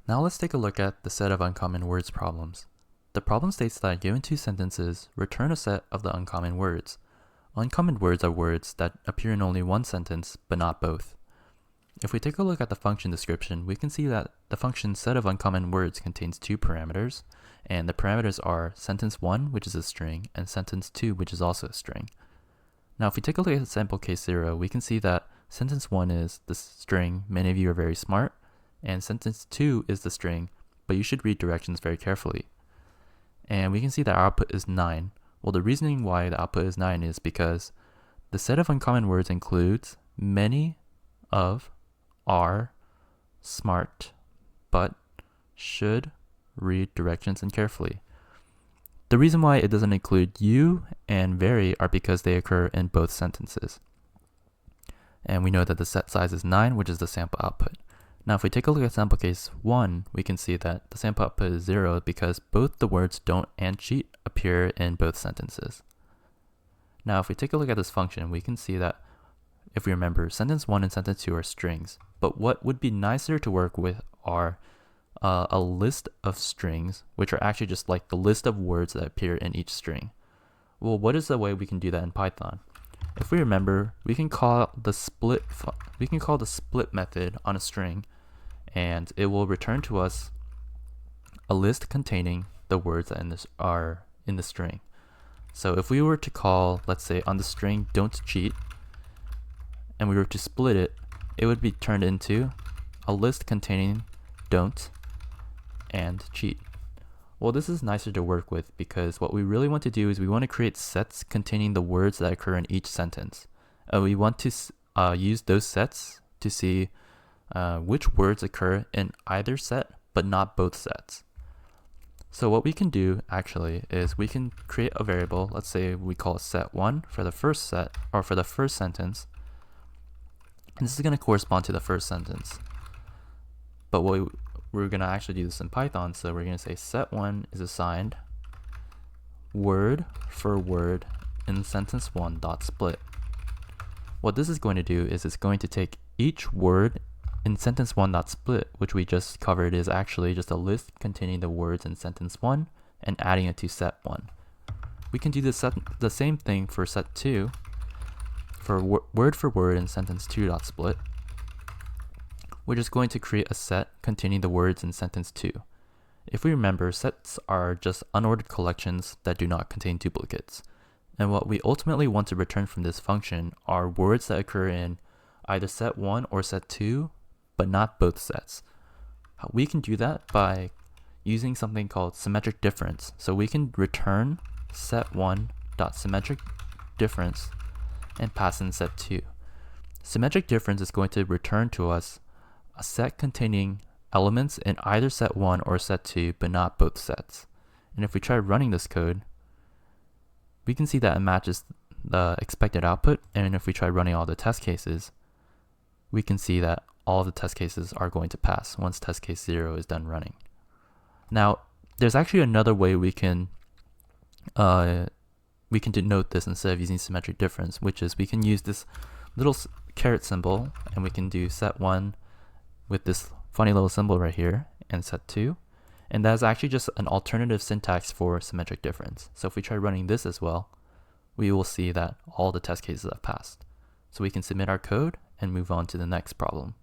Now let's take a look at the set of uncommon words problems. The problem states that given two sentences, return a set of the uncommon words. Uncommon words are words that appear in only one sentence, but not both. If we take a look at the function description, we can see that the function set of uncommon words contains two parameters, and the parameters are sentence 1, which is a string, and sentence 2, which is also a string. Now if we take a look at sample case 0, we can see that sentence 1 is the string, many of you are very smart, and sentence 2 is the string, but you should read directions very carefully. And we can see that our output is 9. Well, the reasoning why the output is 9 is because the set of uncommon words includes many of, are, smart, but, should, read directions and carefully. The reason why it doesn't include you and very are because they occur in both sentences. And we know that the set size is 9, which is the sample output. Now if we take a look at sample case 1, we can see that the sample output is 0 because both the words don't and cheat appear in both sentences. Now if we take a look at this function, we can see that if we remember, sentence 1 and sentence 2 are strings, but what would be nicer to work with are a list of strings, which are actually just like the list of words that appear in each string. Well, what is the way we can do that in Python? If we remember, we can call the split method on a string, and it will return to us a list containing the words that are in the string. So if we were to call, let's say, on the string don't cheat, and we were to split it, it would be turned into a list containing don't and cheat. Well, this is nicer to work with because what we really want to do is we want to create sets containing the words that occur in each sentence. We want to use those sets to see which words occur in either set, but not both sets. So what we can do actually is we can create a variable. Let's say we call it set1 for the first set or for the first sentence. And this is going to correspond to the first sentence. But we're going to actually do this in Python, so we're going to say set1 is assigned word for word in sentence 1 dot split. What this is going to do is it's going to take each word in sentence 1 dot split, which we just covered is actually just a list containing the words in sentence 1 and adding it to set 1. We can do the same thing for set 2 for word for word in sentence 2 dot split. We're just going to create a set containing the words in sentence 2. If we remember, sets are just unordered collections that do not contain duplicates. And what we ultimately want to return from this function are words that occur in either set 1 or set 2, but not both sets. We can do that by using something called symmetric difference. So we can return set1 dot symmetric difference and pass in set 2. Symmetric difference is going to return to us a set containing elements in either set 1 or set 2, but not both sets. And if we try running this code, we can see that it matches the expected output. And if we try running all the test cases, we can see that all the test cases are going to pass once test case 0 is done running. Now, there's actually another way we can denote this instead of using symmetric difference, which is we can use this little caret symbol, and we can do set1 with this funny little symbol right here, and set 2. And that is actually just an alternative syntax for symmetric difference. So if we try running this as well, we will see that all the test cases have passed. So we can submit our code and move on to the next problem.